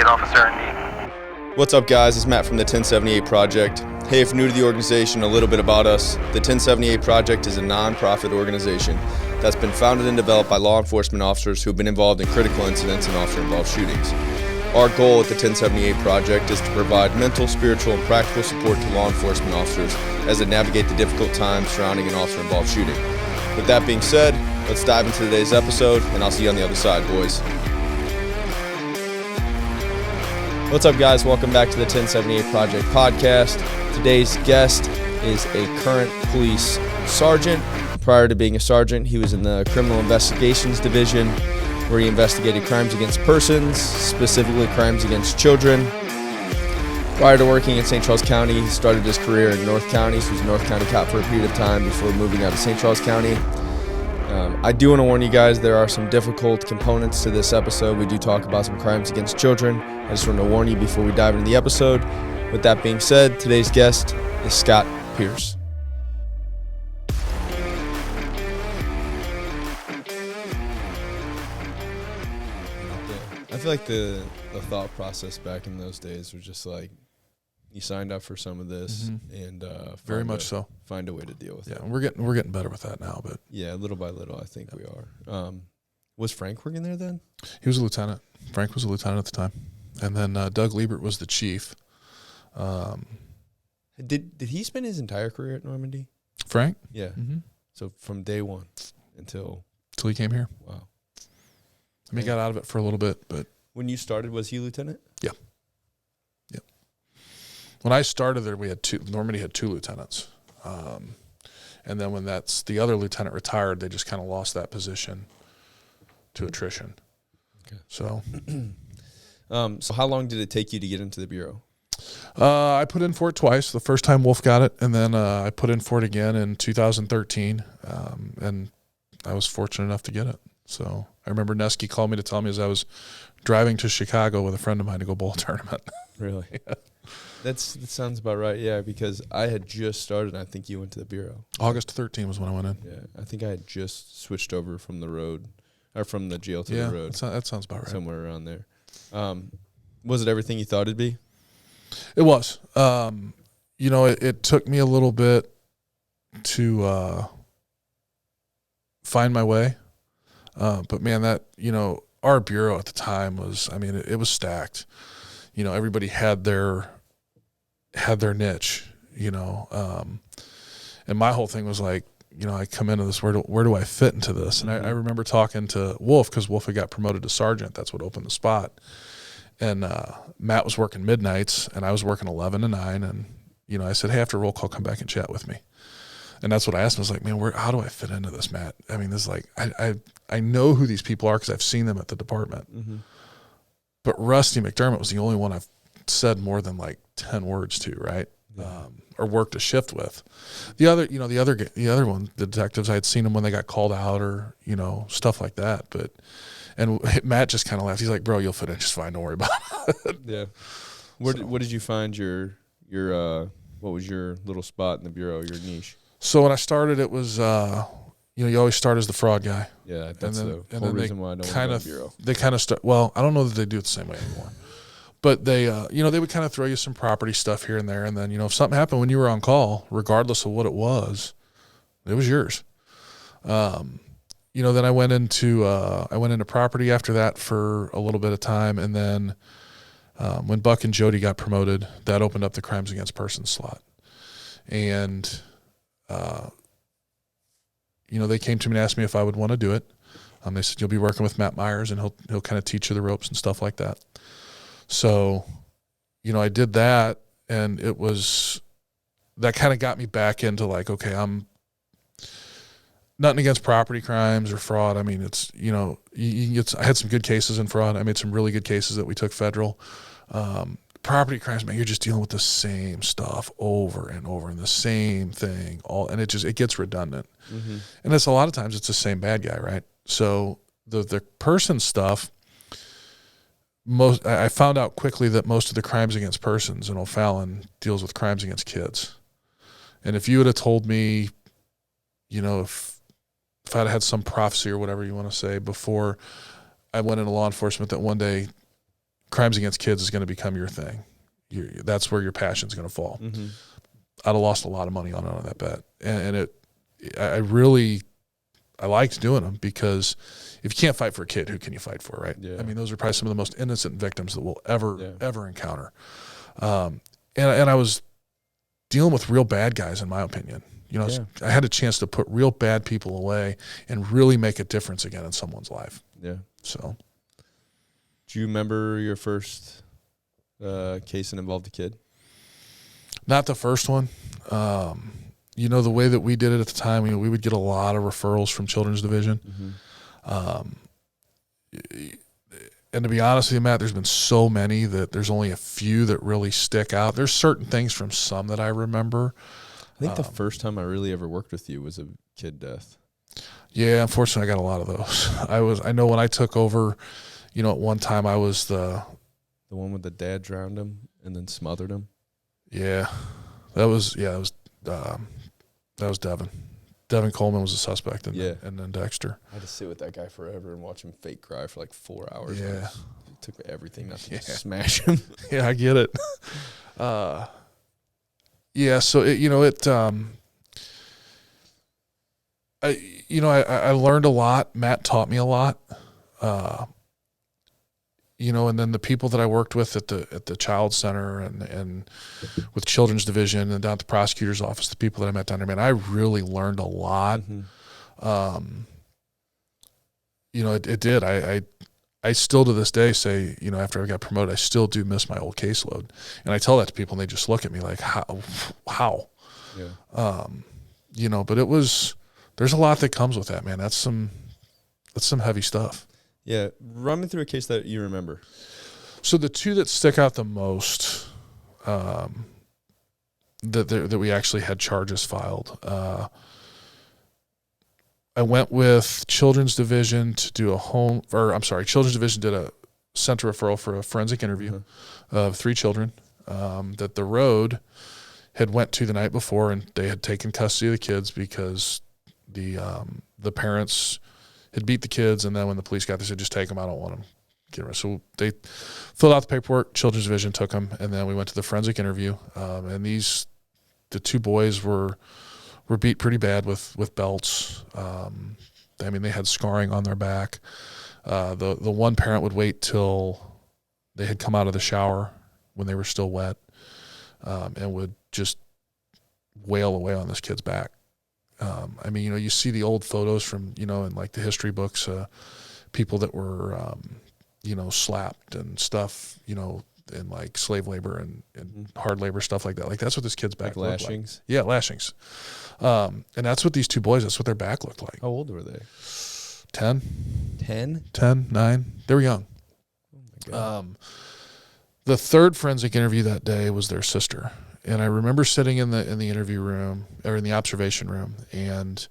1078 officer in need. What's up, guys? It's Matt from the 1078 Project. Hey, if new to the organization, a little bit about us. The 1078 Project is a non-profit organization that's been founded and developed by law enforcement officers who have been involved in critical incidents and officer-involved shootings. Our goal at the 1078 Project is to provide mental, spiritual, and practical support to law enforcement officers as they navigate the difficult times surrounding an officer-involved shooting. With that being said, let's dive into today's episode, and I'll see you on the other side, boys. What's up, guys? Welcome back to the 1078 Project podcast. Today's guest is a current police sergeant. Prior to being a sergeant, he was in the Criminal Investigations Division, where he investigated crimes against persons, specifically crimes against children. Prior to working in St. Charles County, he started his career in North County. So he was a North County cop for a period of time before moving out to St. Charles County. I do want to warn you guys, there are some difficult components to this episode. We do talk about some crimes against children. I just want to warn you before we dive into the episode. With that being said, today's guest is Scott Pierce. I feel like the thought process back in those days was just like, you signed up for some of this, and very much so. Find a way to deal with it. Yeah, we're getting better with that now, but yeah, little by little, I think we are. Was Frank working there then? He was a lieutenant. Frank was a lieutenant at the time, and then Doug Liebert was the chief. Did he spend his entire career at Normandy? Frank? Yeah. So from day one until he came here. Wow. I mean, he got out of it for a little bit, but when you started, was he lieutenant? Yeah. Yep. When I started there, Normandy had two lieutenants. And then when the other lieutenant retired, they just kind of lost that position to attrition. Okay. So, so how long did it take you to get into the Bureau? I put in for it twice. The first time Wolf got it, and then I put in for it again in 2013. And I was fortunate enough to get it. So I remember Nesky called me to tell me as I was driving to Chicago with a friend of mine to go bowl tournament. Really? Yeah. That sounds about right, yeah, because I had just started, and I think you went to the Bureau. August 13 was when I went in. Yeah, I think I had just switched over from the road, or from the jail to the road. That sounds about right. Somewhere around there. Was it everything you thought it'd be? It was. It took me a little bit to find my way. But man, our Bureau at the time was, it was stacked. Everybody had their niche, and my whole thing was like, I come into this, where do I fit into this? And I remember talking to Wolf, because Wolf had got promoted to sergeant. That's what opened the spot. And Matt was working midnights, and I was working 11 to 9. And, I said, hey, after roll call, come back and chat with me. And that's what I asked him. I was like, man, how do I fit into this, Matt? I mean, this is like, I know who these people are because I've seen them at the department. Mm-hmm. But Rusty McDermott was the only one I've said more than like 10 words to, right? Yeah. Or worked a shift with. The other one, the detectives, I had seen them when they got called out or, stuff like that. And Matt just kind of laughed. He's like, bro, you'll fit in just fine. Don't worry about it. Yeah. What did you find your what was your little spot in the Bureau, your niche? So when I started, it was, you always start as the fraud guy. Yeah, that's the whole reason why I don't want to go to the Bureau. They kind of start, well, I don't know that they do it the same way anymore. But they, they would kind of throw you some property stuff here and there. And then, if something happened when you were on call, regardless of what it was yours. Then I went into property after that for a little bit of time. And then when Buck and Jody got promoted, that opened up the crimes against persons slot. And, they came to me and asked me if I would want to do it. They said, you'll be working with Matt Myers, and he'll kind of teach you the ropes and stuff like that. So, I did that, and that kind of got me back into like, okay, I'm nothing against property crimes or fraud. I mean, it's, I had some good cases in fraud. I made some really good cases that we took federal. Property crimes, man, you're just dealing with the same stuff over and over and the same thing, and it gets redundant. Mm-hmm. And it's a lot of times it's the same bad guy, right? So the person stuff, I found out quickly that most of the crimes against persons in O'Fallon deals with crimes against kids. And if you would have told me, if I'd had some prophecy or whatever you want to say before I went into law enforcement, that one day crimes against kids is going to become your thing. That's where your passion's going to fall. Mm-hmm. I'd have lost a lot of money on that bet. And I liked doing them because if you can't fight for a kid, who can you fight for, right? Yeah. I mean, those are probably some of the most innocent victims that we'll ever encounter. And I was dealing with real bad guys, in my opinion. I had a chance to put real bad people away and really make a difference again in someone's life. Yeah. So, do you remember your first case that involved a kid? not the first one. The way that we did it at the time, we would get a lot of referrals from Children's Division. Mm-hmm. And to be honest with you, Matt, there's been so many that there's only a few that really stick out. There's certain things from some that I remember. I think the first time I really ever worked with you was a kid death. Yeah, unfortunately, I got a lot of those. I know when I took over, at one time I was the one with the dad drowned him and then smothered him. Yeah, that was Devin. Devin Coleman was a suspect, and then Dexter. I had to sit with that guy forever and watch him fake cry for like 4 hours. Yeah, it took everything not to just smash him. Yeah, I get it. So I learned a lot. Matt taught me a lot. And then the people that I worked with at the Child Center and with Children's Division and down at the prosecutor's office, the people that I met down there, man, I really learned a lot. Mm-hmm. It did. I still to this day say, after I got promoted, I still do miss my old caseload. And I tell that to people and they just look at me like, how? Yeah. But there's a lot that comes with that, man. That's some heavy stuff. Yeah. Run me through a case that you remember. So the two that stick out the most, that we actually had charges filed, I went with Children's Division to do Children's Division did a center referral for a forensic interview of 3 children that the road had went to the night before, and they had taken custody of the kids because the parents had beat the kids, and then when the police got there, they said, just take them, I don't want them. Get rid. So they filled out the paperwork, Children's Division took them, and then we went to the forensic interview, and the 2 boys were beat pretty bad with belts. They had scarring on their back. The one parent would wait till they had come out of the shower when they were still wet, and would just wail away on this kid's back. You see the old photos from, in like the history books, people that were, slapped and stuff, in like slave labor and hard labor, stuff like that. Like that's what this kid's back looked lashings? Like. Yeah, lashings. And that's what these 2 boys, that's what their back looked like. How old were they? 10. 10? 10, 9. They were young. Oh my God. The third forensic interview that day was their sister. And I remember sitting in the interview room or in the observation room, and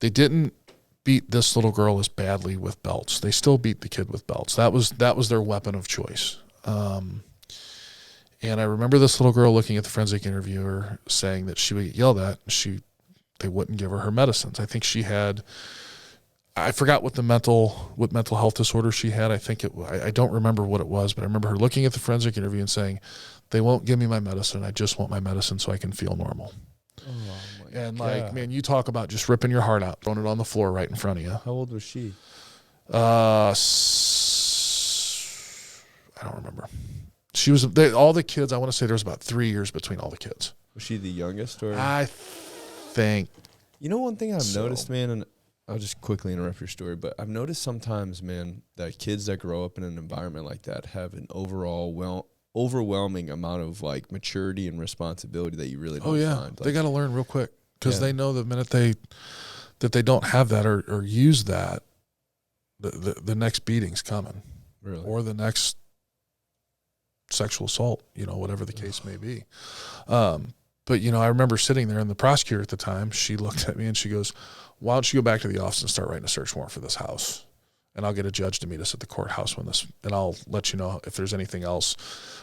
they didn't beat this little girl as badly with belts. They still beat the kid with belts. That was their weapon of choice. And I remember this little girl looking at the forensic interviewer saying that she would get yelled at. They wouldn't give her medicines. I think she had, I forgot what mental health disorder she had. I don't remember what it was, but I remember her looking at the forensic interview and saying, they won't give me my medicine. I just want my medicine so I can feel normal. Oh my and God. Like, man, you talk about just ripping your heart out, throwing it on the floor right in front of you. How old was she? I don't remember. She was all the kids. I want to say there was about 3 years between all the kids. Was she the youngest, or? I think. One thing I've noticed, man, and I'll just quickly interrupt your story, but I've noticed sometimes, man, that kids that grow up in an environment like that have an overwhelming amount of like maturity and responsibility that you really don't find. Like, they got to learn real quick because they know the minute that they don't have that or use that, the next beating's coming, really, or the next sexual assault, whatever the case may be. But I remember sitting there, and the prosecutor at the time, she looked at me and she goes, "Why don't you go back to the office and start writing a search warrant for this house? And I'll get a judge to meet us at the courthouse and I'll let you know if there's anything else."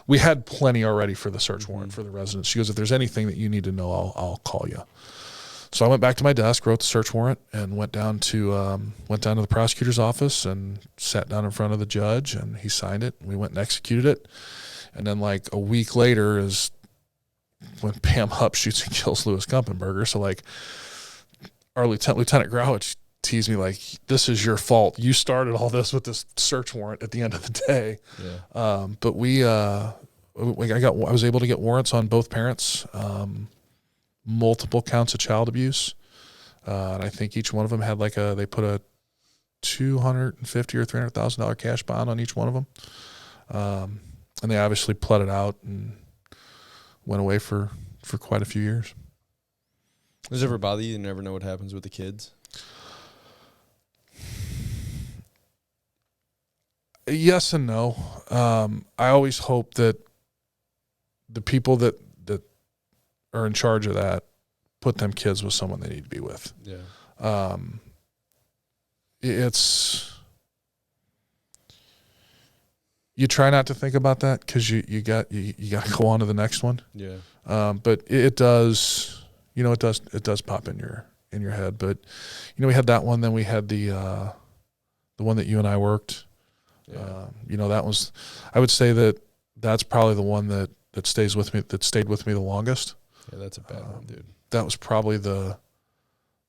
We had plenty already for the search warrant for the residents. She goes, "If there's anything that you need to know, I'll call you." So I went back to my desk, wrote the search warrant, and went down to the prosecutor's office and sat down in front of the judge, and he signed it. We went and executed it. And then like a week later is when Pam Hupp shoots and kills Louis Gumpenberger. So like our Lieutenant Growich teased me like, this is your fault. You started all this with this search warrant at the end of the day. Yeah. But I was able to get warrants on both parents, multiple counts of child abuse. And I think each one of them had they put a $250,000 or $300,000 cash bond on each one of them. And they obviously pled it out and went away for quite a few years. Does it ever bother you? You never know what happens with the kids? Yes and no. I always hope that the people that are in charge of that put them kids with someone they need to be with. Yeah. You try not to think about that because you got to go on to the next one. Yeah. But it does, it does pop in your head. But we had that one. Then we had the one that you and I worked. Yeah. That was, I would say that's probably the one that stayed with me the longest. Yeah, that's a bad one, dude. That was probably the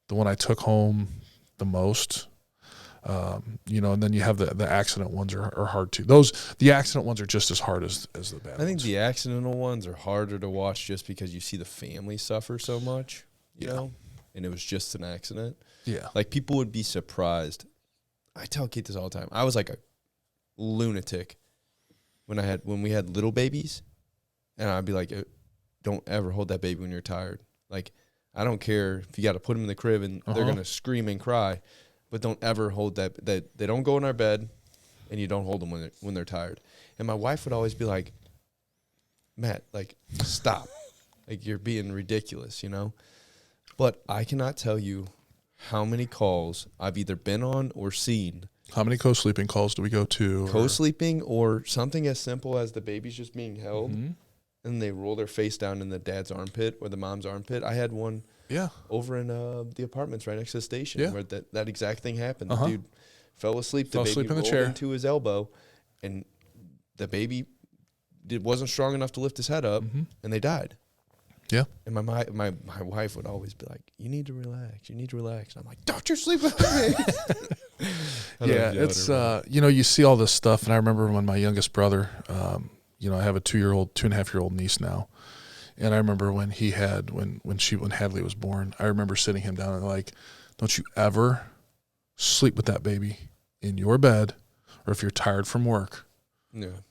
one I took home the most. And then you have the accident ones are hard too. The accident ones are just as hard as the bad ones. I think the accidental ones are harder to watch just because you see the family suffer so much, you know, and it was just an accident. Yeah. Like people would be surprised. I tell Kate this all the time. I was like a lunatic when we had little babies, and I'd be like, don't ever hold that baby when you're tired. Like, I don't care if you got to put them in the crib and they're going to scream and cry, but don't ever hold that they don't go in our bed, and you don't hold them when they're tired. And my wife would always be like, Matt, like, stop. Like, you're being ridiculous, But I cannot tell you how many calls I've either been on or seen. How many co-sleeping calls do we go to? Co-sleeping or something as simple as the baby's just being held, and they roll their face down in the dad's armpit or the mom's armpit. I had one over in the apartments right next to the station where that exact thing happened. The dude fell asleep. The baby rolled into his elbow, and the baby wasn't strong enough to lift his head up, and they died. Yeah. And my wife would always be like, you need to relax. You need to relax. And I'm like, don't you sleep with me. It's, you see all this stuff. And I remember when my youngest brother, I have a 2.5-year-old niece now. And I remember when Hadley was born, I remember sitting him down and like, don't you ever sleep with that baby in your bed, or if you're tired from work,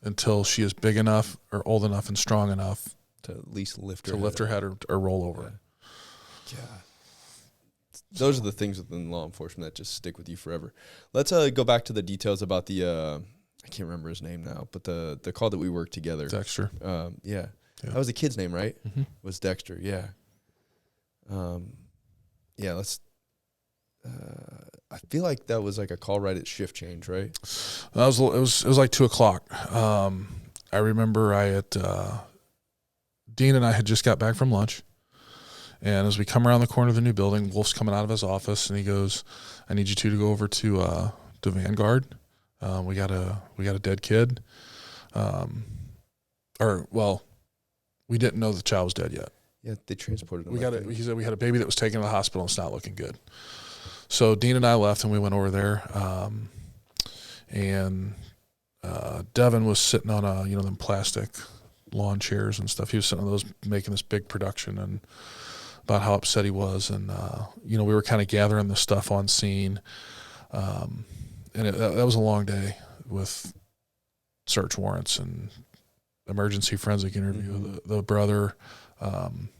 until she is big enough or old enough and strong enough to at least lift her head or roll over. Yeah. Those are the things within law enforcement that just stick with you forever. Let's go back to the details about the I can't remember his name now, but the call that we worked together. Dexter. Yeah. That was the kid's name, right? Mm-hmm. Was Dexter, yeah. Let's I feel like that was like a call right at shift change, right? It was like 2:00. I remember Dean and I had just got back from lunch, and as we come around the corner of the new building, Wolf's coming out of his office, and he goes, "I need you two to go over to Vanguard. We got a dead kid. We didn't know the child was dead yet. Yeah, they transported him. He said we had a baby that was taken to the hospital, and it's not looking good. So Dean and I left, and we went over there, and Devin was sitting on them plastic lawn chairs and stuff. He was sitting on those, making this big production and about how upset he was. And, we were kind of gathering the stuff on scene. And that was a long day with search warrants and emergency forensic interview, the brother, doing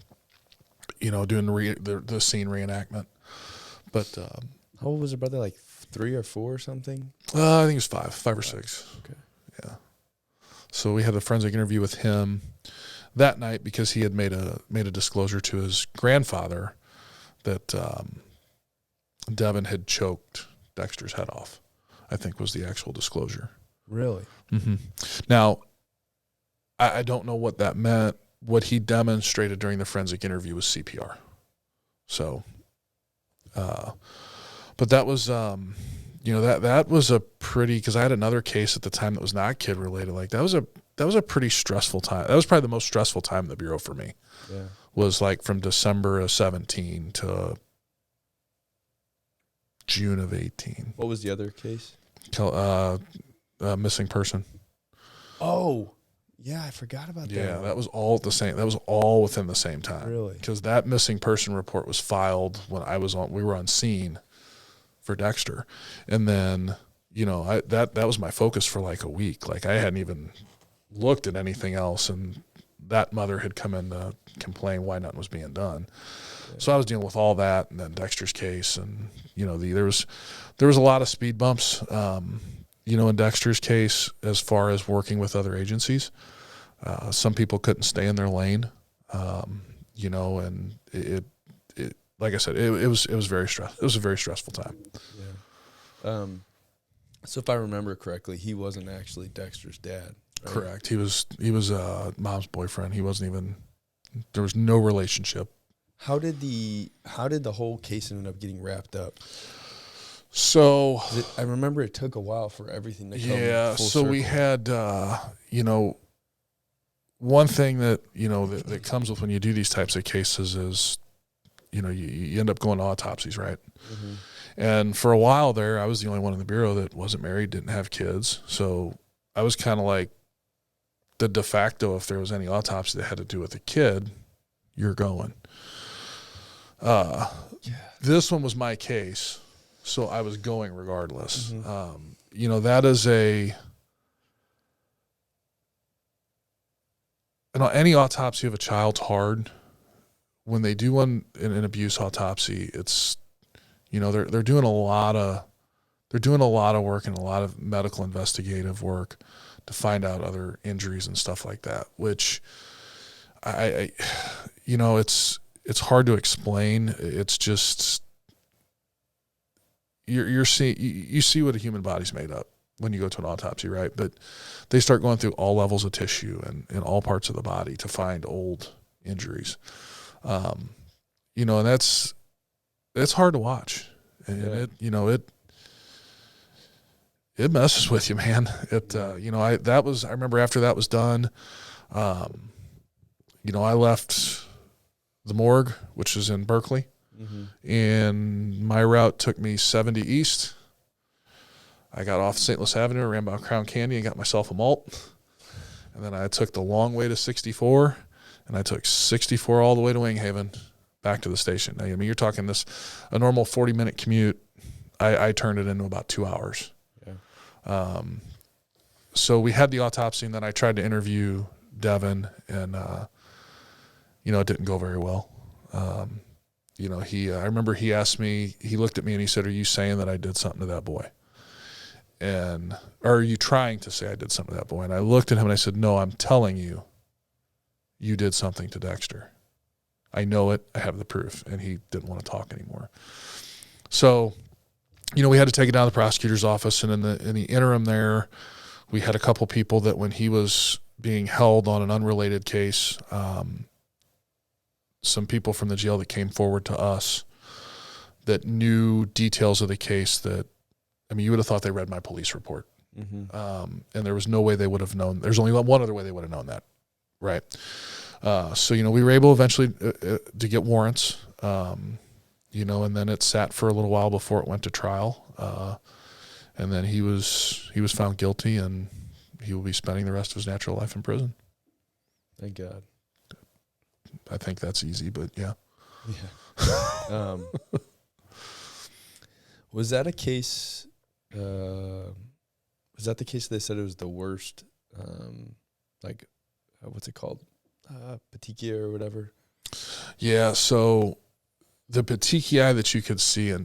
the scene reenactment. But how old was the brother? Like 3 or 4 or something? I think it was 5 or 6. Okay. Yeah. So we had a forensic interview with him that night because he had made a disclosure to his grandfather that Devin had choked Dexter's head off, I think was the actual disclosure. Really? Mm-hmm. Now, I don't know what that meant. What he demonstrated during the forensic interview was CPR. So But that was, that was a pretty, because I had another case at the time that was not kid related. Like that was a pretty stressful time. That was probably the most stressful time in the Bureau for me. Yeah. Was like from December of 17 to June of 18. What was the other case? Missing person. Oh, yeah, I forgot about that. Yeah, that was all at the same. That was all within the same time. Really? Because that missing person report was filed when we were on scene for Dexter, and then that was my focus for like a week. Like I hadn't even looked at anything else, and that mother had come in to complain why nothing was being done. Yeah. So I was dealing with all that, and then Dexter's case, and there was a lot of speed bumps. In Dexter's case, as far as working with other agencies, some people couldn't stay in their lane, and it like I said, it was very stressful. It was a very stressful time. Yeah. So if I remember correctly, he wasn't actually Dexter's dad. Right? Correct. He was mom's boyfriend. He wasn't even. There was no relationship. How did the whole case end up getting wrapped up? So I remember it took a while for everything to come. Yeah. Full So circle. we had one thing that that comes with when you do these types of cases is you end up going to autopsies, right? Mm-hmm. And for a while there, I was the only one in the Bureau that wasn't married, didn't have kids. So I was kind of like the de facto, if there was any autopsy that had to do with a kid, you're going. This one was my case, so I was going regardless. Mm-hmm. That is any autopsy of a child's hard. When they do one in an abuse autopsy, it's they're doing a lot of work and a lot of medical investigative work to find out other injuries and stuff like that, which it's hard to explain. It's just you see what a human body's made up when you go to an autopsy, right? But they start going through all levels of tissue and in all parts of the body to find old injuries. And it's hard to watch, and it messes with you, man. I remember after that was done, I left the morgue, which is in Berkeley, mm-hmm. and my route took me 70 east. I got off St. Louis Avenue, ran by Crown Candy, and got myself a malt. And then I took the long way to 64, and I took 64 all the way to Winghaven, back to the station. Now, you're talking a normal 40-minute commute. I turned it into about 2 hours. Yeah. So we had the autopsy, and then I tried to interview Devin, and it didn't go very well. I remember he asked me, he looked at me and he said, "Are you saying that I did something to that boy? Or are you trying to say I did something to that boy?" And I looked at him and I said, "No, I'm telling you, you did something to Dexter. I know it. I have the proof." And he didn't want to talk anymore. So, we had to take it down to the prosecutor's office. And in the interim there, we had a couple people that when he was being held on an unrelated case, some people from the jail that came forward to us that knew details of the case that, you would have thought they read my police report. Mm-hmm. And there was no way they would have known. There's only one other way they would have known that. Right. So, we were able eventually to get warrants, and then it sat for a little while before it went to trial. And then he was found guilty, and he will be spending the rest of his natural life in prison. Thank God. I think that's easy, but yeah. Yeah. Was that a case? Was that the case they said it was the worst? What's it called? Petechia or whatever. Yeah. So the petechia that you could see in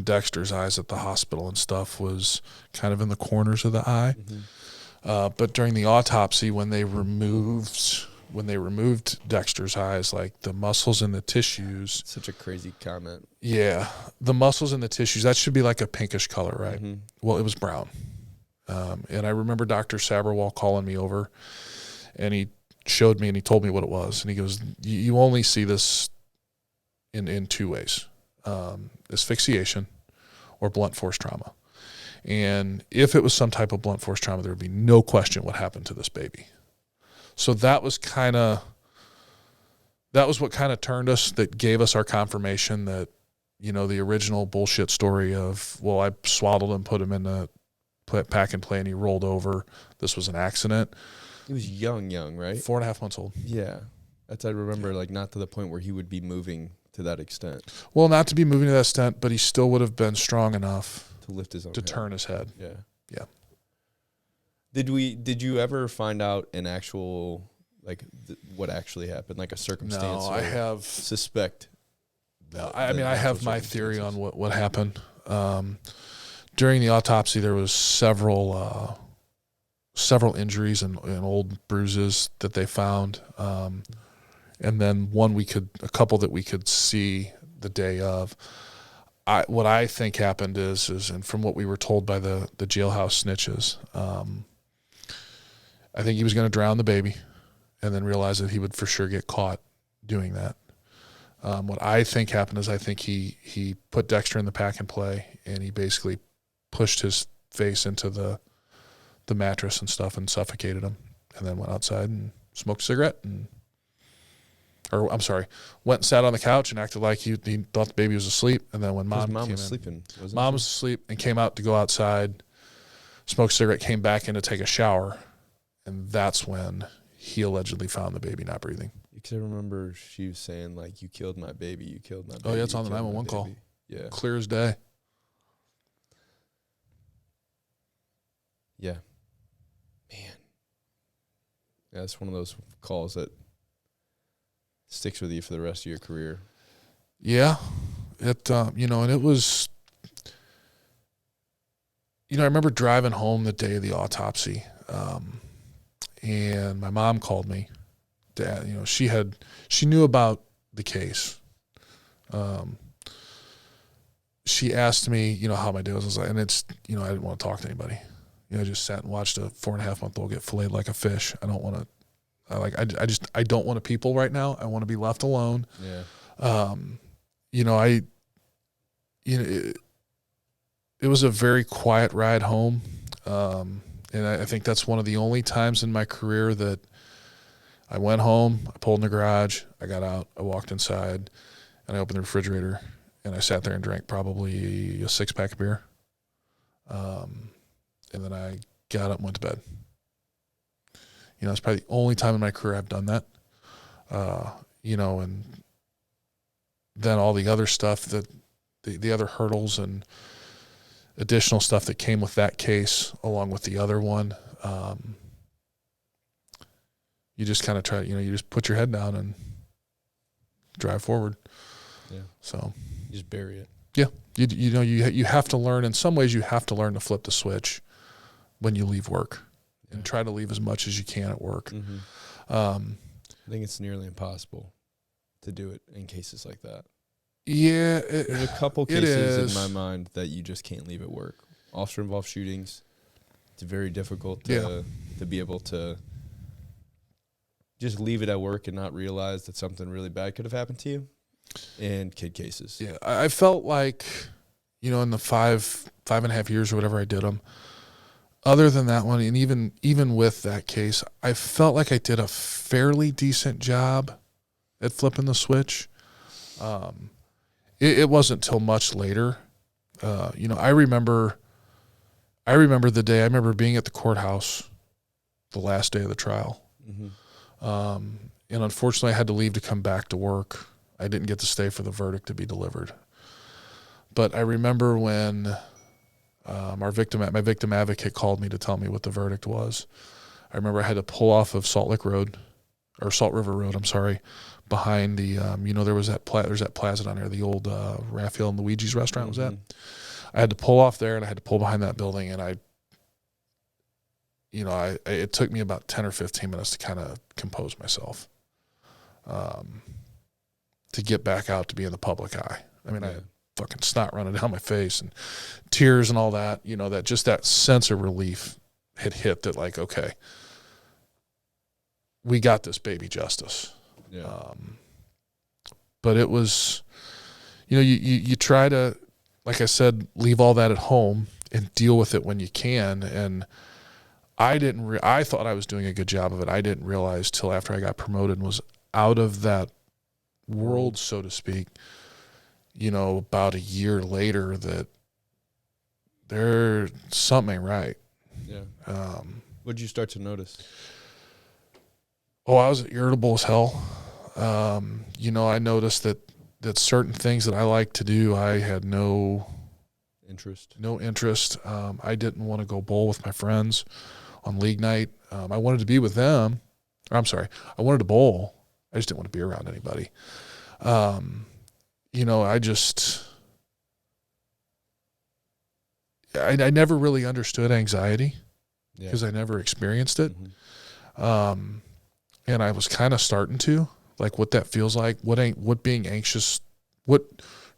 Dexter's eyes at the hospital and stuff was kind of in the corners of the eye. Mm-hmm. But during the autopsy, when they removed Dexter's eyes, like the muscles and the tissues. Such a crazy comment. Yeah. The muscles and the tissues, that should be like a pinkish color, right? Mm-hmm. Well, it was brown. And I remember Dr. Saberwall calling me over, and he showed me and he told me what it was. And he goes, you only see this in two ways, asphyxiation or blunt force trauma. And if it was some type of blunt force trauma, there would be no question what happened to this baby. So that was what kind of turned us, that gave us our confirmation that, the original bullshit story of, well, I swaddled him, put him in the pack and play, and he rolled over. This was an accident. He was young, right? 4.5 months old. Yeah. That's, I remember, like, not to the point where he would be moving to that extent. Well, not to be moving to that extent, but he still would have been strong enough to lift his own to head. turn his head. Yeah. Yeah. Did you ever find out an actual, like, what actually happened, like a circumstance? No, I have suspect. I have my theory on what happened. During the autopsy, there was several injuries and old bruises that they found, and then a couple that we could see the day of. What I think happened is, and from what we were told by the jailhouse snitches, I think he was going to drown the baby, and then realize that he would for sure get caught doing that. What I think happened is, I think he put Dexter in the pack and play, and he basically pushed his face into the mattress and stuff and suffocated him, and then went outside and smoked a cigarette went and sat on the couch and acted like he thought the baby was asleep. And then when mom was sleeping, mom was asleep and came out to go outside, smoked a cigarette, came back in to take a shower, and that's when he allegedly found the baby not breathing. Because I remember she was saying, like, you killed my baby, you killed my baby. Oh, yeah, it's on the 911 call. Yeah. Clear as day. Yeah. Man. Yeah, it's one of those calls that sticks with you for the rest of your career. Yeah. And it was, I remember driving home the day of the autopsy, and my mom called me. Dad, she knew about the case. She asked me, how my day was like, and it's, I didn't want to talk to anybody. I just sat and watched a 4.5-month-old get filleted like a fish. I don't want to, I don't want to people right now. I want to be left alone. Yeah. It was a very quiet ride home. And I think that's one of the only times in my career that I went home, I pulled in the garage, I got out, I walked inside, and I opened the refrigerator, and I sat there and drank probably a 6-pack of beer. And then I got up and went to bed. It's probably the only time in my career I've done that. And then all the other stuff, that the other hurdles and additional stuff that came with that case, along with the other one, you just kind of try, you just put your head down and drive forward. Yeah. So you just bury it. Yeah. You have to learn, in some ways you have to learn to flip the switch when you leave work, and try to leave as much as you can at work. Mm-hmm. I think it's nearly impossible to do it in cases like that. Yeah. There's a couple cases in my mind that you just can't leave at work. Officer-involved shootings. It's very difficult to be able to just leave it at work and not realize that something really bad could have happened to you. And kid cases. Yeah, I felt like, in the 5.5 years or whatever I did them, other than that one, and even with that case, I felt like I did a fairly decent job at flipping the switch. It wasn't till much later. I remember the day. I remember being at the courthouse the last day of the trial. Mm-hmm. And unfortunately, I had to leave to come back to work. I didn't get to stay for the verdict to be delivered. But I remember when my victim advocate called me to tell me what the verdict was. I remember I had to pull off of Salt River Road, behind the, there's that plaza down there, the old Raphael and Luigi's restaurant was at. I had to pull off there, and I had to pull behind that building, and it took me about 10 or 15 minutes to kind of compose myself, to get back out to be in the public eye. I mean, I had fucking snot running down my face and tears and all that, that just that sense of relief had hit, that like, okay, we got this baby justice. Yeah. but it was, you try to, like I said, leave all that at home and deal with it when you can. And I thought I was doing a good job of it. I didn't realize till after I got promoted and was out of that world, so to speak, about a year later, that something ain't right. Yeah. What did you start to notice? I was irritable as hell. I noticed that certain things that I like to do, I had no interest. I didn't want to go bowl with my friends on league night. I wanted to be with them. I wanted to bowl. I just didn't want to be around anybody. I never really understood anxiety because I never experienced it. Mm-hmm. And I was kind of starting to, like, what that feels like, what being anxious, what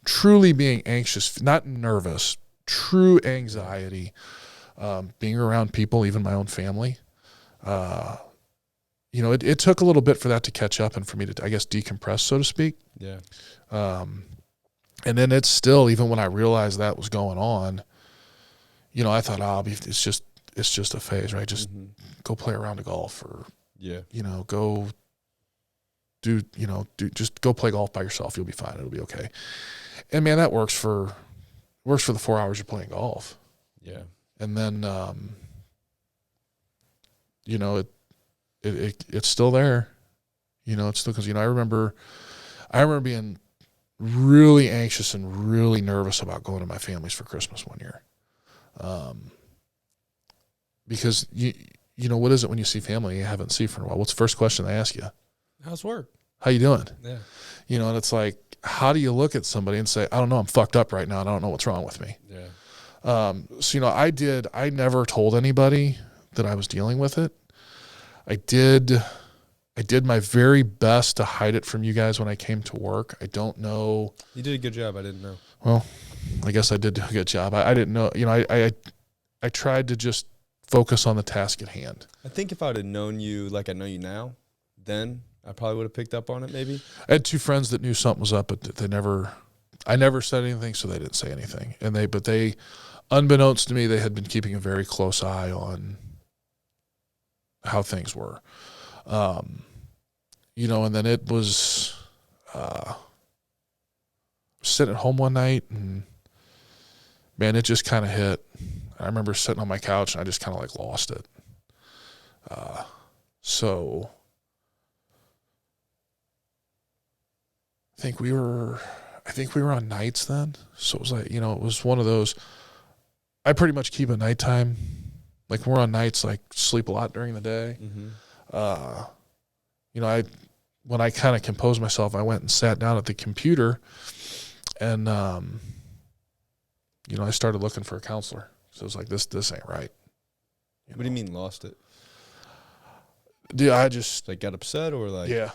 truly being anxious, not nervous, true anxiety, being around people, even my own family. It took a little bit for that to catch up and for me to, I guess, decompress, so to speak. Yeah. And then it's still, even when I realized that was going on, I thought, it's just a phase, right? Just go play a round of golf, or go just go play golf by yourself. You'll be fine. It'll be okay. And man, that works for the 4 hours you're playing golf. Yeah. And then, it's still there. It's still, because, I remember being really anxious and really nervous about going to my family's for Christmas one year. Because what is it when you see family you haven't seen for a while? What's the first question they ask you? How's work? How you doing? Yeah. And it's like, how do you look at somebody and say, I don't know, I'm fucked up right now and I don't know what's wrong with me. Yeah. I never told anybody that I was dealing with it. I did my very best to hide it from you guys when I came to work. I don't know. You did a good job. I didn't know. Well, I guess I did do a good job. I didn't know, I tried to just focus on the task at hand. I think if I would have known you like I know you now, then I probably would have picked up on it maybe. I had two friends that knew something was up, but I never said anything, so they didn't say anything. But they, unbeknownst to me, they had been keeping a very close eye on how things were. And then it was, sitting at home one night, and man, it just kind of hit. I remember sitting on my couch and I just kind of like lost it. So I think we were on nights then. So it was like, it was one of those, I pretty much keep a nighttime. Like, we're on nights, like, sleep a lot during the day. Mm-hmm. When I kind of composed myself, I went and sat down at the computer and, I started looking for a counselor. So it was like, this ain't right. What do you mean lost it? Dude, I just, like, got upset or like? Yeah.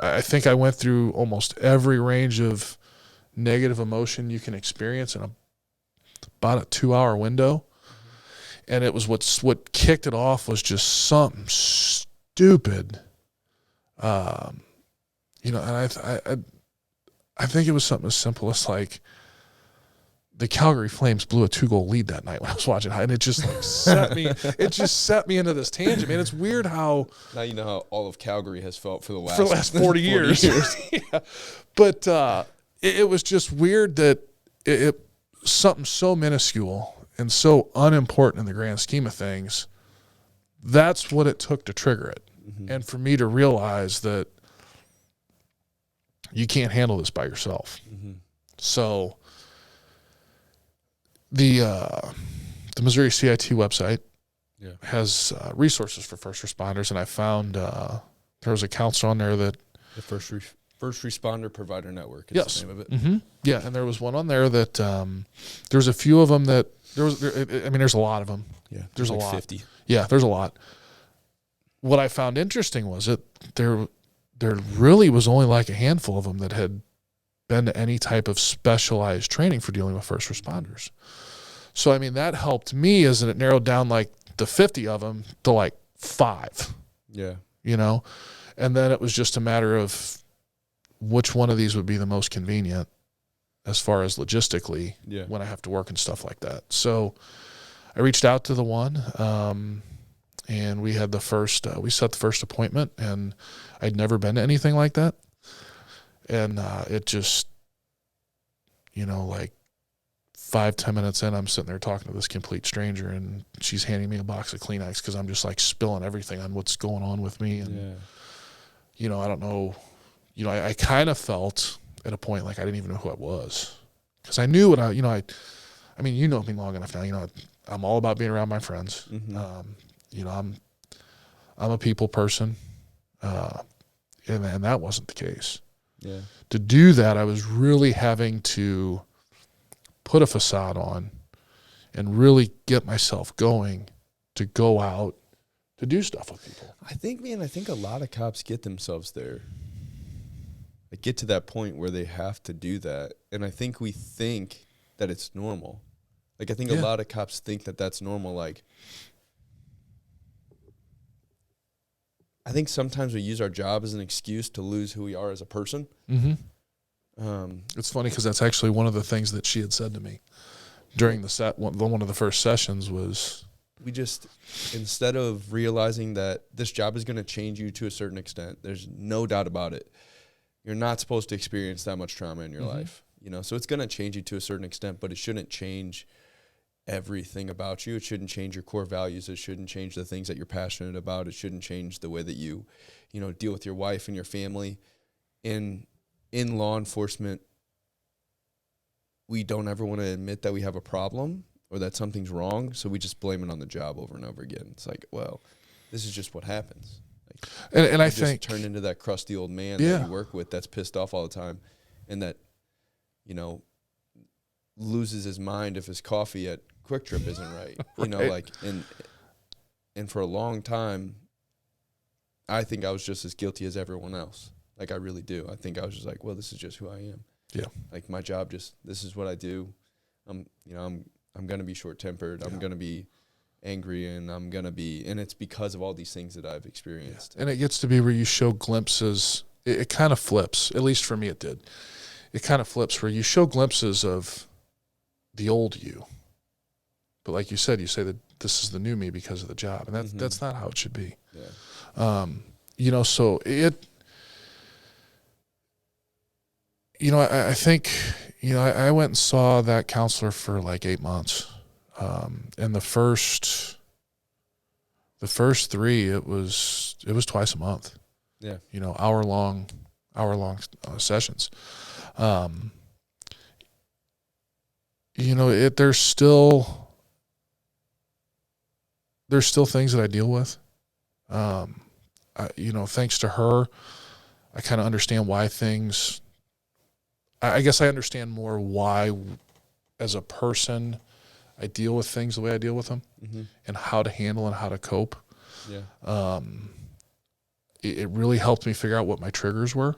I think I went through almost every range of negative emotion you can experience in about a 2-hour window. Mm-hmm. And it was what kicked it off was just something stupid. And I think it was something as simple as, like, the Calgary Flames blew a 2-goal lead that night when I was watching, and it just like set me into this tangent, man. It's weird how now you know how all of Calgary has felt for the last 40 years. Yeah. But it was just weird that it something so minuscule and so unimportant in the grand scheme of things. That's what it took to trigger it, and for me to realize that you can't handle this by yourself. Mm-hmm. So the Missouri CIT website has resources for first responders, and I found there was a counselor on there that the First Responder Provider Network is the name of it. Mm-hmm. Yeah, and there was one on there that there's a few of them that there's a lot of them. Yeah, there's like a lot. 50. Yeah, there's a lot. What I found interesting was that there really was only like a handful of them that had been to any type of specialized training for dealing with first responders. So, that helped me as it narrowed down like the 50 of them to like 5. Yeah. you know? And then it was just a matter of which one of these would be the most convenient as far as logistically when I have to work and stuff like that. So I reached out to the one, and we had we set the first appointment, and I'd never been to anything like that. And it just, like 5-10 minutes in, I'm sitting there talking to this complete stranger, and she's handing me a box of Kleenex because I'm just like spilling everything on what's going on with me. And, I don't know, I kind of felt at a point like I didn't even know who I was, because I knew what I mean, you know me long enough now, I'm all about being around my friends. Mm-hmm. I'm a people person, and that wasn't the case. Yeah. To do that, I was really having to put a facade on and really get myself going to go out to do stuff with people. I think a lot of cops get themselves there. They get to that point where they have to do that. And I think we think that it's normal. Like, I think a lot of cops think that that's normal. Like, I think sometimes we use our job as an excuse to lose who we are as a person. Mm-hmm. It's funny because that's actually one of the things that she had said to me during one of the first sessions was, we just, instead of realizing that this job is going to change you to a certain extent, there's no doubt about it. You're not supposed to experience that much trauma in your life, so it's going to change you to a certain extent, but it shouldn't change everything about you. It shouldn't change your core values. It shouldn't change the things that you're passionate about. It shouldn't change the way that you deal with your wife and your family. In law enforcement, we don't ever want to admit that we have a problem or that something's wrong, so we just blame it on the job over and over again. It's like, well, this is just what happens. And I just think turn into that crusty old man that you work with that's pissed off all the time, and that loses his mind if his coffee at Quick Trip isn't right. Right. And for a long time, I think I was just as guilty as everyone else. Like, I really do. I think I was just like, well, this is just who I am. Yeah. Like, my job this is what I do. I'm going to be short-tempered. Yeah. I'm going to be angry, and and it's because of all these things that I've experienced. Yeah. And it gets to be where you show glimpses. It kind of flips. At least for me, it did. It kind of flips where you show glimpses of the old you. But like you said, that this is the new me because of the job. And that's not how it should be. Yeah. So it, I think, I went and saw that counselor for like 8 months. And the first 3, it was twice a month. Yeah. Hour long sessions. There's still things that I deal with. Thanks to her, I kind of understand why things. I guess I understand more why, as a person, I deal with things the way I deal with them, and how to handle and how to cope. Yeah. It really helped me figure out what my triggers were,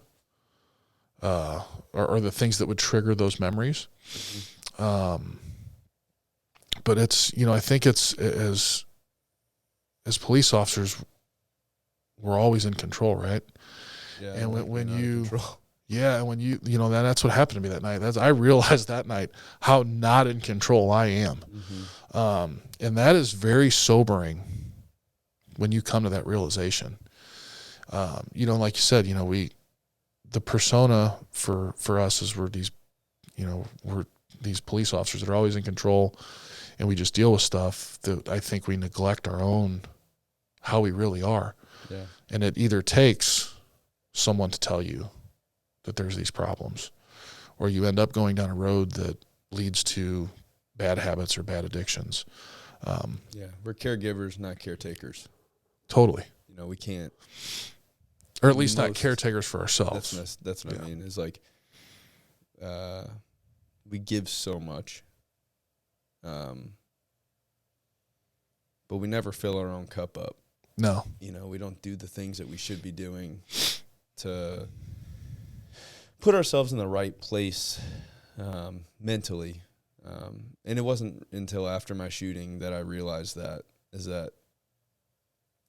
or the things that would trigger those memories. But it's, I think it's as police officers, we're always in control, right? Yeah. And when you, and when that's what happened to me that night. I realized that night how not in control I am. And that is very sobering when you come to that realization. Like you said, the persona for us is we're these police officers that are always in control, and we just deal with stuff that I think we neglect our own, how we really are. Yeah. And it either takes someone to tell you that there's these problems, or you end up going down a road that leads to bad habits or bad addictions. We're caregivers, not caretakers. Totally. We can't. Or at least not caretakers for ourselves. That's what I mean. Is like, we give so much, but we never fill our own cup up. No. We don't do the things that we should be doing to put ourselves in the right place mentally. And it wasn't until after my shooting that I realized that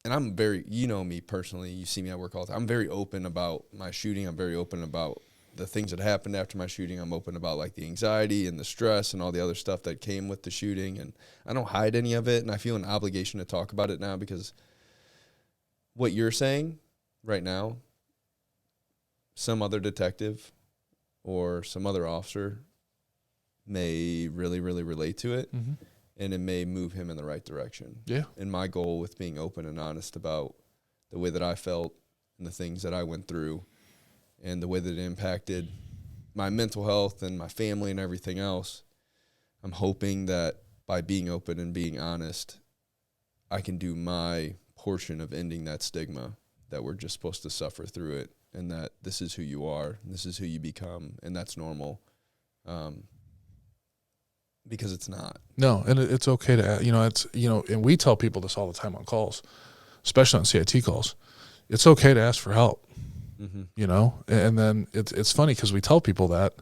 and I'm very, you know me personally, you see me at work all the time. I'm very open about my shooting. I'm very open about the things that happened after my shooting. I'm open about like the anxiety and the stress and all the other stuff that came with the shooting. And I don't hide any of it. And I feel an obligation to talk about it now because what you're saying right now, some other detective or some other officer may really, really relate to it. Mm-hmm. And it may move him in the right direction. Yeah. And my goal with being open and honest about the way that I felt and the things that I went through and the way that it impacted my mental health and my family and everything else, I'm hoping that by being open and being honest, I can do my portion of ending that stigma that we're just supposed to suffer through it and that this is who you are, and this is who you become, and that's normal. Because it's not. No, and it's okay to, and we tell people this all the time on calls, especially on CIT calls. It's okay to ask for help, and then it's funny because we tell people that,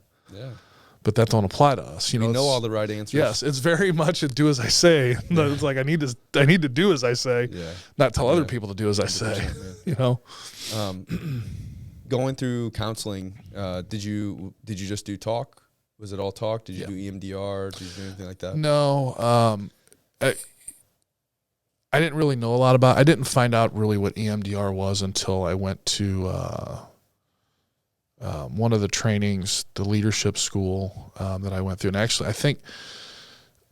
but that don't apply to us. We know all the right answers. Yes, it's very much a do as I say. It's like I need to do as I say, not tell other people to do as I say. Going through counseling, did you just do talk? Was it all talk? Did you do EMDR? Did you do anything like that? No. I didn't really know a lot about it. I didn't find out really what EMDR was until I went to one of the trainings, the leadership school that I went through. And actually, I think,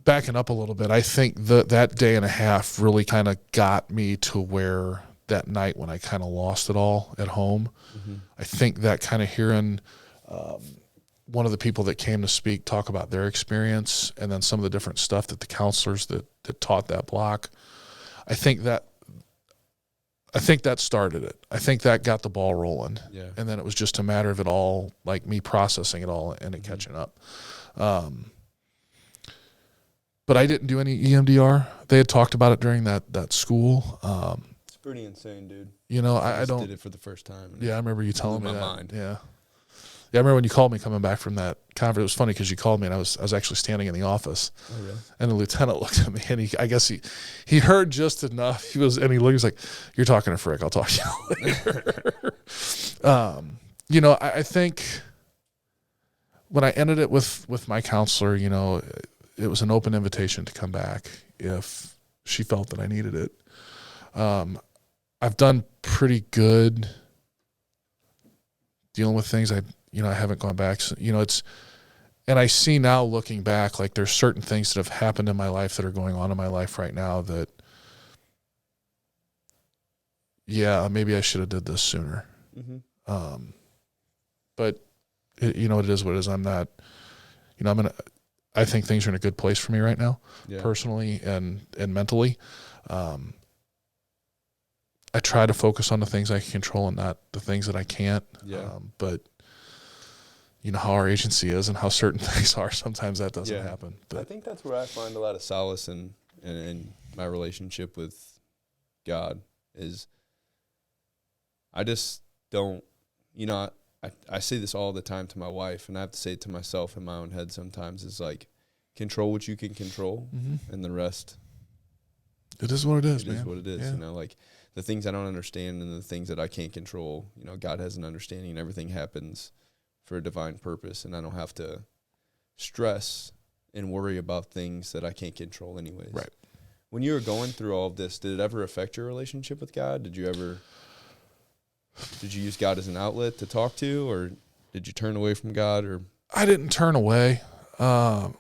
backing up a little bit, I think that day and a half really kind of got me to where that night when I kind of lost it all at home. Mm-hmm. I think that kind of hearing one of the people that came to speak talk about their experience and then some of the different stuff that the counselors that taught that block, I think that started it. I think that got the ball rolling. Yeah. And then it was just a matter of it all, like me processing it all and it catching up. But I didn't do any EMDR. They had talked about it during that school. It's pretty insane, dude. I don't did it for the first time. Yeah, I remember you telling me that. Mind. Yeah. Yeah, I remember when you called me coming back from that conference. It was funny because you called me and I was actually standing in the office. Oh, really? And the lieutenant looked at me and I guess he heard just enough. He was like, "You're talking to Frick. I'll talk to you later." I think when I ended it with my counselor, it was an open invitation to come back if she felt that I needed it. I've done pretty good dealing with things. I haven't gone back. So, and I see now looking back, like there's certain things that have happened in my life that are going on in my life right now that, maybe I should have did this sooner. Mm-hmm. But it is what it is. I'm not, I think things are in a good place for me right now, personally and mentally. I try to focus on the things I can control and not the things that I can't. But how our agency is and how certain things are, sometimes that doesn't happen. But I think that's where I find a lot of solace in my relationship with God is I just don't, I say this all the time to my wife, and I have to say it to myself in my own head sometimes, is like, control what you can control, and the rest. It is what it is, man. It is what it is, like the things I don't understand and the things that I can't control, God has an understanding and everything happens for a divine purpose, and I don't have to stress and worry about things that I can't control anyways. Right. When you were going through all of this, did it ever affect your relationship with God? Did you use God as an outlet to talk to, or did you turn away from God? Or I didn't turn away. I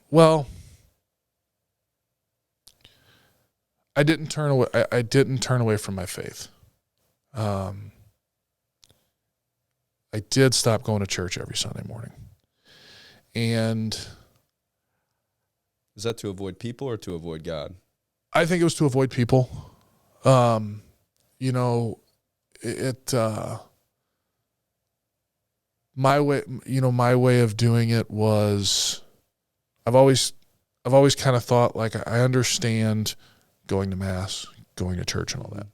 didn't turn away. I didn't turn away from my faith. I did stop going to church every Sunday morning. And is that to avoid people or to avoid God? I think it was to avoid people. My way of doing it was I've always kind of thought, like, I understand going to mass, going to church and all that.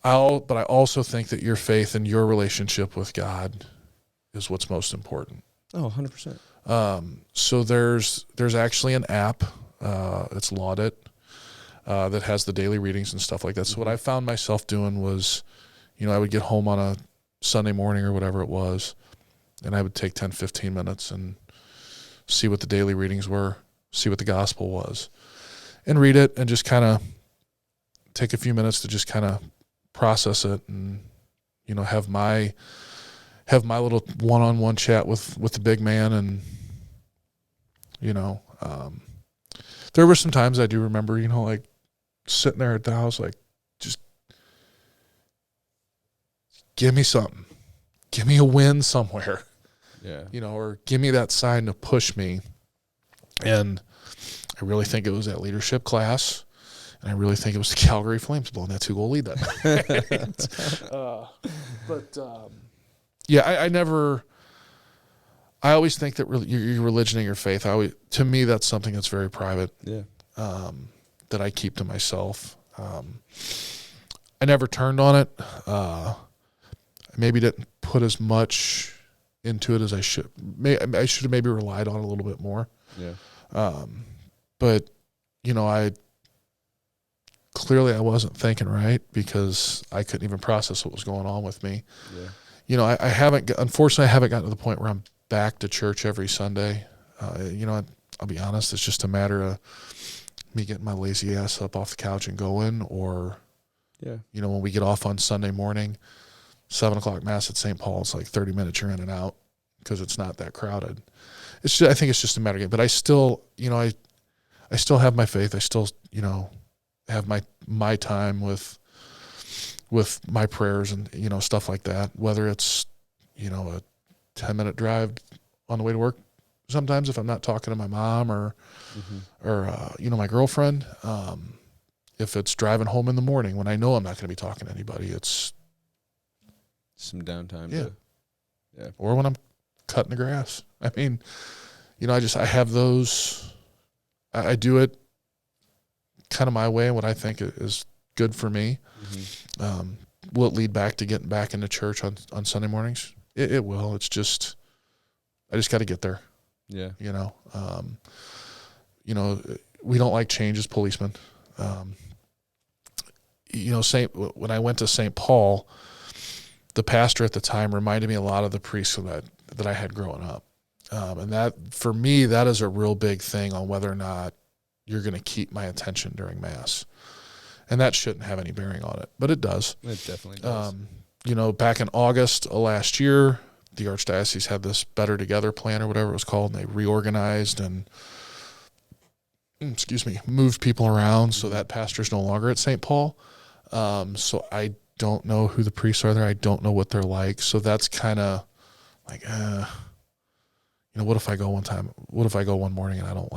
But I also think that your faith and your relationship with God is what's most important. Oh, 100%. So there's actually an app. It's Laudit. that has the daily readings and stuff like that. So what I found myself doing was, I would get home on a Sunday morning or whatever it was, and I would take 10, 15 minutes and see what the daily readings were, see what the gospel was, and read it and just kind of take a few minutes to just kind of process it and, have my little one-on-one chat with the big man. And, there were some times I do remember, like sitting there at the house, like, just give me something, give me a win somewhere, or give me that sign to push me. And I really think it was that leadership class. And I really think it was the Calgary Flames blowing that 2-goal lead that night. I always think that your religion and your faith, to me, that's something that's very private. Yeah. That I keep to myself. I never turned on it. I maybe didn't put as much into it as I should. I should have maybe relied on it a little bit more. Yeah. But clearly I wasn't thinking right because I couldn't even process what was going on with me. Yeah. Unfortunately, I haven't gotten to the point where I'm back to church every Sunday. I'll be honest, it's just a matter of me getting my lazy ass up off the couch and going, or, when we get off on Sunday morning, 7:00 mass at St. Paul, it's like 30 minutes you're in and out because it's not that crowded. I think it's just a matter of game, but I still, I still have my faith. I still, have my time with my prayers and, stuff like that, whether it's, a 10-minute drive on the way to work. Sometimes if I'm not talking to my mom or my girlfriend, if it's driving home in the morning when I know I'm not going to be talking to anybody, it's some downtime. Yeah. Or when I'm cutting the grass. I mean, I have those, I do it kind of my way and what I think is good for me. Will it lead back to getting back into church on Sunday mornings? It will. It's just, I just got to get there. Yeah. We don't like change as policemen. When I went to St. Paul, the pastor at the time reminded me a lot of the priests that I had growing up. And that, for me, that is a real big thing on whether or not you're going to keep my attention during Mass. And that shouldn't have any bearing on it, but it does. It definitely does. Back in August of last year, the Archdiocese had this Better Together plan or whatever it was called, and they reorganized and, moved people around so that pastor's no longer at St. Paul. So I don't know who the priests are there. I don't know what they're like. So that's kind of like, what if I go one time? What if I go one morning and I don't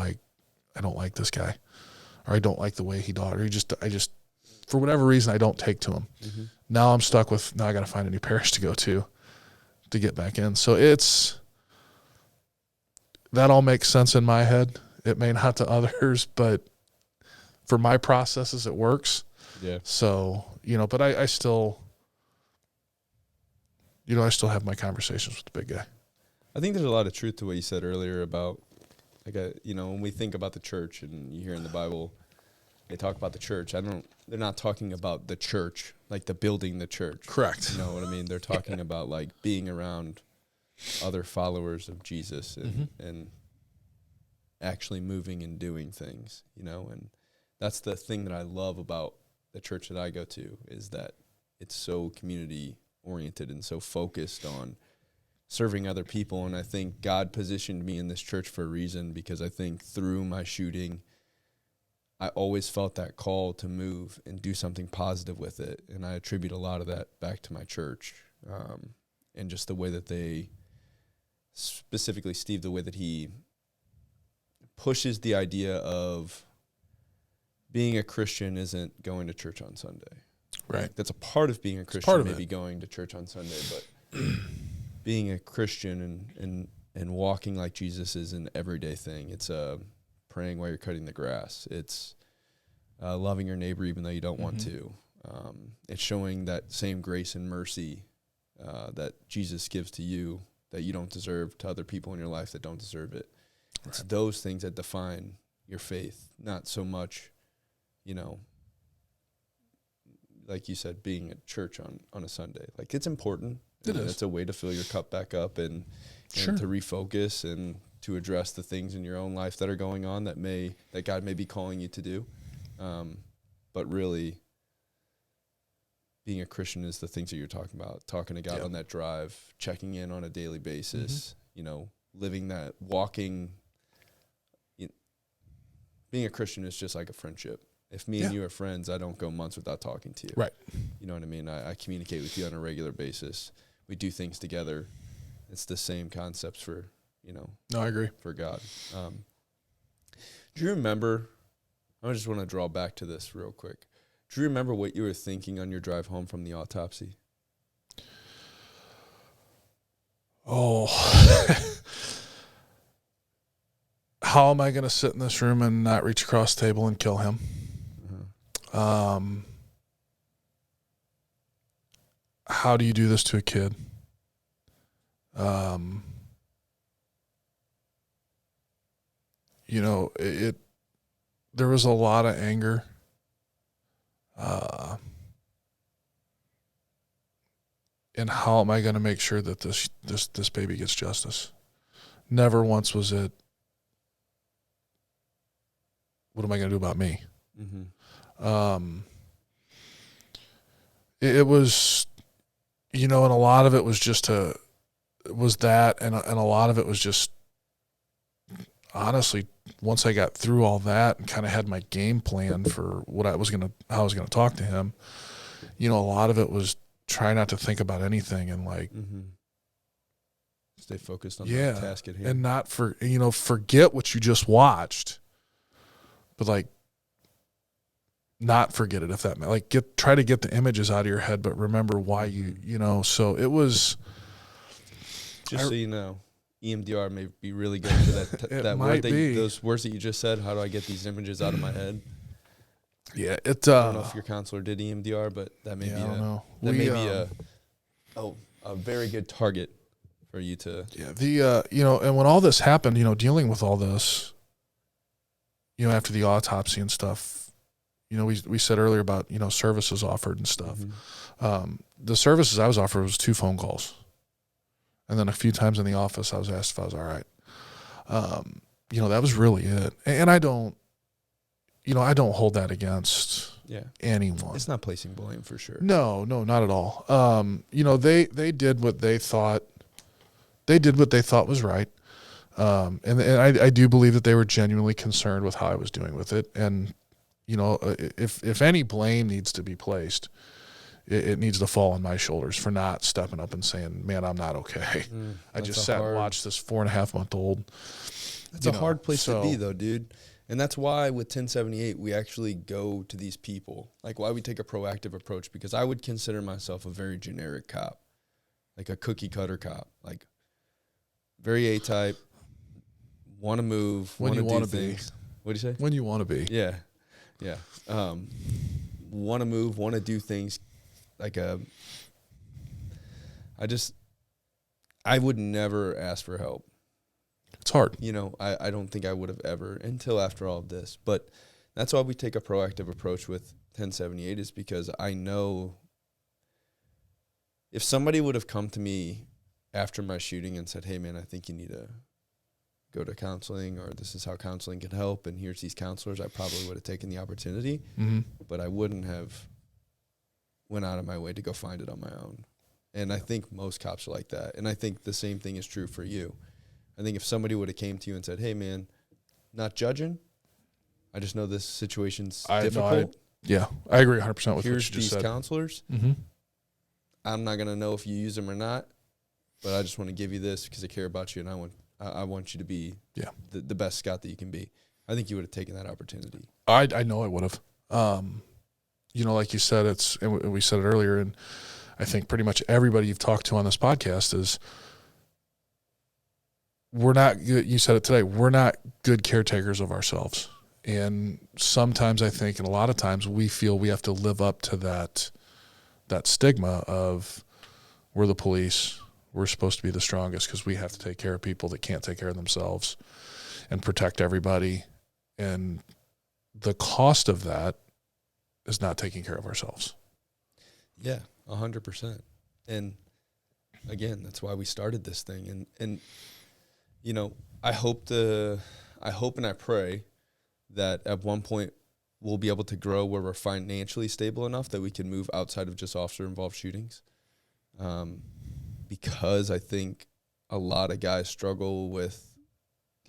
like this guy, or I don't like the way he taught, or I just, for whatever reason, I don't take to him. Now I'm stuck with, I got to find a new parish to go to get back in. So that all makes sense in my head. It may not to others, but for my processes, it works. Yeah. So, but I still, I still have my conversations with the big guy. I think there's a lot of truth to what you said earlier about, when we think about the church and you hear in the Bible, they talk about the church. They're not talking about the church, like the building the church. Correct. You know what I mean? They're talking about like being around other followers of Jesus and actually moving and doing things, and that's the thing that I love about the church that I go to, is that it's so community oriented and so focused on serving other people. And I think God positioned me in this church for a reason, because I think through my shooting, I always felt that call to move and do something positive with it. And I attribute a lot of that back to my church, and just the way that they, specifically Steve, the way that he pushes the idea of being a Christian isn't going to church on Sunday. Right. Like, that's a part of being a Christian, maybe going to church on Sunday, but being a Christian and walking like Jesus is an everyday thing. It's praying while you're cutting the grass. It's loving your neighbor even though you don't want to. It's showing that same grace and mercy that Jesus gives to you that you don't deserve, to other people in your life that don't deserve it. It's those things that define your faith, not so much you know, like you said, being at church on a Sunday. Like, it's important. It is. It's a way to fill your cup back up and Sure. to refocus and to address the things in your own life that are going on that God may be calling you to do. But really, being a Christian is the things that you're talking about, talking to God on that drive, checking in on a daily basis, you know, living that, walking. Being a Christian is just like a friendship. If me and you are friends, I don't go months without talking to you. Right. You know what I mean? I communicate with you on a regular basis. We do things together. It's the same concepts for, you know. No, I agree. For God. Do you remember, I just want to draw back to this real quick. Do you remember what you were thinking on your drive home from the autopsy? Oh, how am I going to sit in this room and not reach across the table and kill him? How do you do this to a kid? You know, there was a lot of anger. And how am I going to make sure that this baby gets justice? Never once was it, what am I going to do about me? It was, you know, and a lot of it was just was that, and a lot of it was just, honestly, once I got through all that and kind of had my game plan for how I was going to talk to him, you know, a lot of it was try not to think about anything and like stay focused on the task at hand, and not forget what you just watched, but like not forget it, if that meant like try to get the images out of your head, but remember why you know. So it was just so you know, EMDR may be really good for that. That word those words that you just said. How do I get these images out of my head? Yeah, I don't know if your counselor did EMDR, but that may be a very good target for you to. Yeah, you know, and when all this happened, you know, dealing with all this, you know, after the autopsy and stuff, you know, we said earlier about, you know, services offered and stuff. The services I was offered was 2 phone calls, and then a few times in the office I was asked if I was all right. You know, that was really it, and I don't hold that against anyone. It's not placing blame for sure. No, not at all. You know, they did what they thought. They did what they thought was right, and I do believe that they were genuinely concerned with how I was doing with it. And you know, if any blame needs to be placed, it needs to fall on my shoulders for not stepping up and saying, "Man, I'm not okay." I just sat and watched this 4.5-month-old. It's a hard place to be, though, dude. And that's why with 1078, we actually go to these people. Like, why we take a proactive approach, because I would consider myself a very generic cop, like a cookie-cutter cop, like very A-type, want to move, want to do things. What do you say? When you want to be. Yeah. Want to move, want to do things like I would never ask for help. It's hard. You know, I don't think I would have ever until after all of this. But that's why we take a proactive approach with 1078, is because I know if somebody would have come to me after my shooting and said, "Hey, man, I think you need to go to counseling, or this is how counseling can help, and here's these counselors," I probably would have taken the opportunity. But I wouldn't have went out of my way to go find it on my own. And I think most cops are like that. And I think the same thing is true for you. I think if somebody would have came to you and said, "Hey, man, not judging, I just know this situation's difficult. I agree 100% with what you just said. Here's these counselors. I'm not going to know if you use them or not, but I just want to give you this because I care about you, and I want you to be the best scout that you can be." I think you would have taken that opportunity. I know I would have. You know, like you said, and we said it earlier, and I think pretty much everybody you've talked to on this podcast is, we're not good. You said it today. We're not good caretakers of ourselves. And sometimes I think, and a lot of times we feel we have to live up to that stigma of, we're the police, we're supposed to be the strongest because we have to take care of people that can't take care of themselves and protect everybody. And the cost of that is not taking care of ourselves. Yeah, 100%. And again, that's why we started this thing. And you know, I hope and I pray that at one point we'll be able to grow where we're financially stable enough that we can move outside of just officer-involved shootings. Because I think a lot of guys struggle with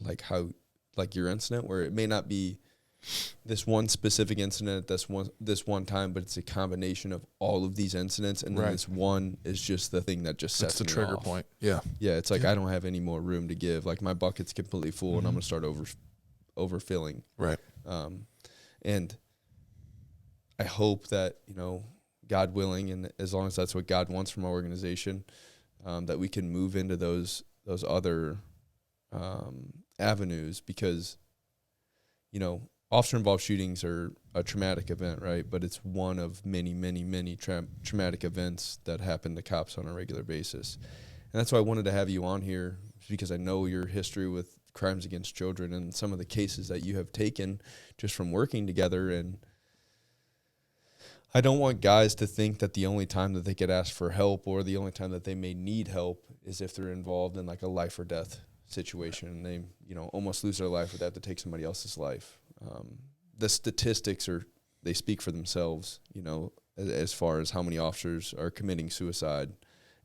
like your incident, where it may not be this one specific incident at this one time, but it's a combination of all of these incidents, and then this one is just the thing that just sets the trigger off. point. Yeah. It's like I don't have any more room to give. Like my bucket's completely full, and I'm gonna start overfilling. Right. And I hope that, you know, God willing, and as long as that's what God wants from our organization, that we can move into those other avenues, because, you know, officer-involved shootings are a traumatic event, right? But it's one of many, many, many traumatic events that happen to cops on a regular basis. And that's why I wanted to have you on here, because I know your history with crimes against children and some of the cases that you have taken just from working together. And I don't want guys to think that the only time that they could ask for help, or the only time that they may need help, is if they're involved in like a life or death situation and they, you know, almost lose their life, or they have to take somebody else's life. The statistics they speak for themselves, you know, as far as how many officers are committing suicide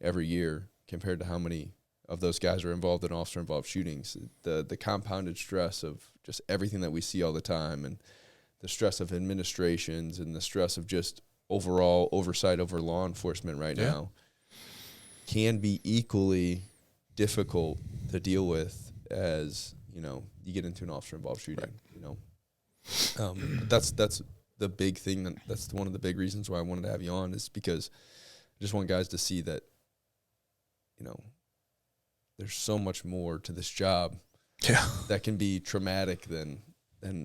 every year compared to how many of those guys are involved in officer-involved shootings. The compounded stress of just everything that we see all the time, and the stress of administrations, and the stress of just overall oversight over law enforcement right now can be equally difficult to deal with as, you know, you get into an officer-involved shooting, you know. That's the big thing. That's one of the big reasons why I wanted to have you on, is because I just want guys to see that, you know, there's so much more to this job that can be traumatic than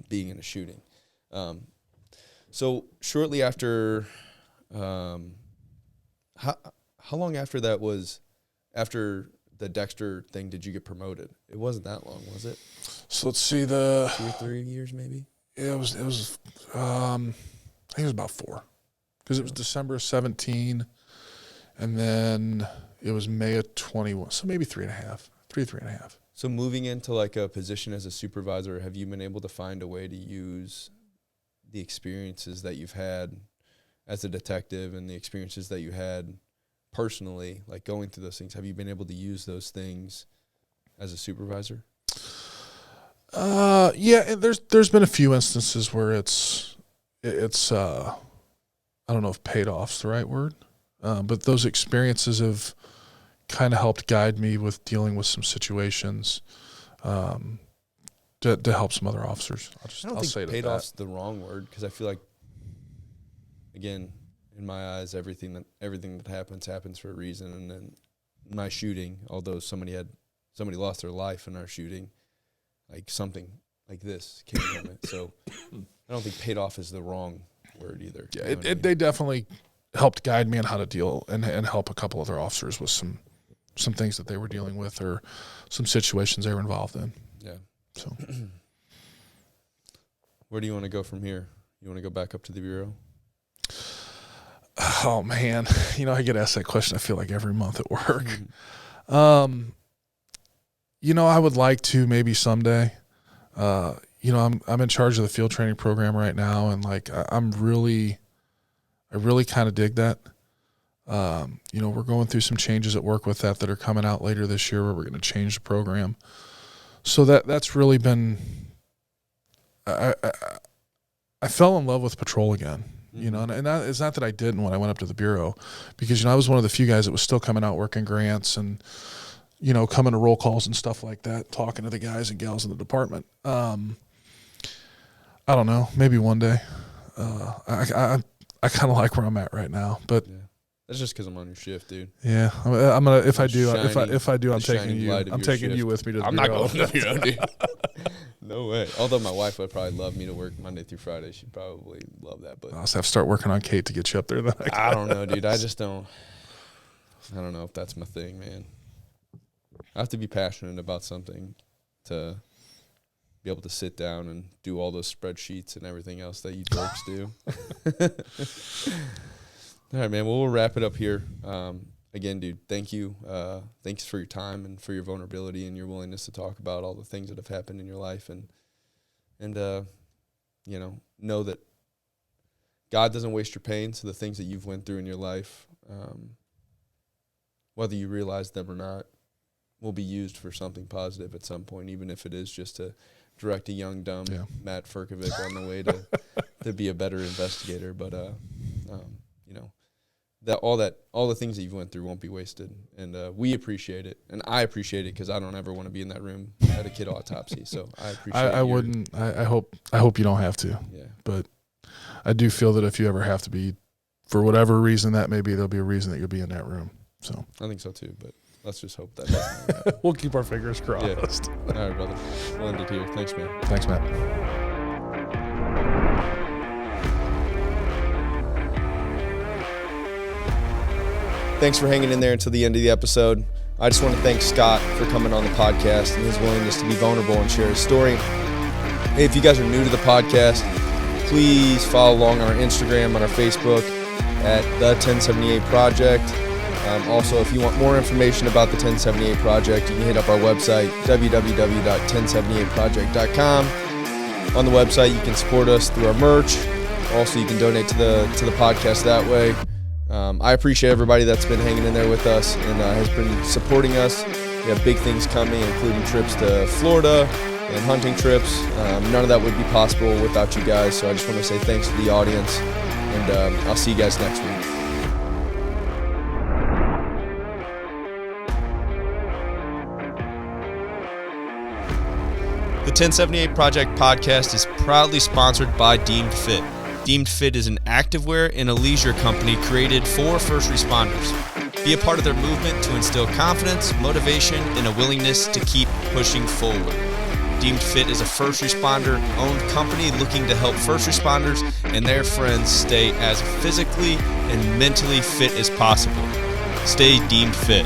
being in a shooting. So shortly after, how long after that was, after the Dexter thing, did you get promoted? It wasn't that long, was it? So let's see, 2 or 3 years maybe? It was I think it was about 4, because it was December of 17, and then it was May of 21, so maybe 3.5. So moving into like a position as a supervisor, have you been able to find a way to use the experiences that you've had as a detective and the experiences that you had personally, like going through those things? Have you been able to use those things as a supervisor? Yeah, there's been a few instances where it's I don't know if paid off's the right word, but those experiences have kind of helped guide me with dealing with some situations, to help some other officers. I'll think paid off's the wrong word, because I feel like, again, in my eyes, everything that happens for a reason. And then my shooting, although somebody lost their life in our shooting, like something like this came from it. So I don't think paid off is the wrong word either. Yeah, they definitely helped guide me on how to deal and help a couple other officers with some things that they were dealing with, or some situations they were involved in. Yeah. So where do you want to go from here? You want to go back up to the Bureau? Oh man, you know, I get asked that question, I feel like every month at work. You know, I would like to maybe someday. You know, I'm in charge of the field training program right now, and like I really kind of dig that. You know, we're going through some changes at work with that are coming out later this year, where we're going to change the program. So that's really been. I fell in love with patrol again. You know, and that, it's not that I didn't when I went up to the Bureau, because, you know, I was one of the few guys that was still coming out working grants and, you know, coming to roll calls and stuff like that, talking to the guys and gals in the department. I don't know, maybe one day. I kind of like where I'm at right now, but yeah. That's just because I'm on your shift, dude. Yeah, I'm gonna. If I do, I'm taking shining you. light of I'm your taking shift. you with me to the I'm Bureau. not going to the Bureau, dude. No way. Although my wife would probably love me to work Monday through Friday. She'd probably love that. But I'll just have to start working on Kate to get you up there. Then I don't know, dude. I don't know if that's my thing, man. I have to be passionate about something to be able to sit down and do all those spreadsheets and everything else that you dorks do. All right, man. Well, we'll wrap it up here. Again, dude, thank you. Thanks for your time and for your vulnerability and your willingness to talk about all the things that have happened in your life. And know that God doesn't waste your pain. So the things that you've went through in your life, whether you realize them or not, will be used for something positive at some point, even if it is just to direct a young, dumb Matt Furkovic on the way to be a better investigator. But, all the things that you've went through won't be wasted, and we appreciate it, and I appreciate it because I don't ever want to be in that room at a kid autopsy. So I appreciate. I wouldn't. I hope you don't have to. Yeah. But I do feel that if you ever have to be, for whatever reason that may be, there'll be a reason that you'll be in that room. So I think so too. But let's just hope that doesn't happen. We'll keep our fingers crossed. Yeah. All right, brother. We'll end it here. Thanks, man. Thanks, Matt. Thanks for hanging in there until the end of the episode. I just want to thank Scott for coming on the podcast and his willingness to be vulnerable and share his story. Hey, if you guys are new to the podcast, please follow along on our Instagram, on our Facebook at The 1078 Project. Also, if you want more information about the 1078 Project, you can hit up our website, www.1078project.com. On the website, you can support us through our merch. Also, you can donate to the podcast that way. I appreciate everybody that's been hanging in there with us and has been supporting us. We have big things coming, including trips to Florida and hunting trips. None of that would be possible without you guys, so I just want to say thanks to the audience, and I'll see you guys next week. The 1078 Project podcast is proudly sponsored by Deemed Fit. Deemed Fit is an activewear and a leisure company created for first responders. Be a part of their movement to instill confidence, motivation, and a willingness to keep pushing forward. Deemed Fit is a first responder-owned company looking to help first responders and their friends stay as physically and mentally fit as possible. Stay Deemed Fit.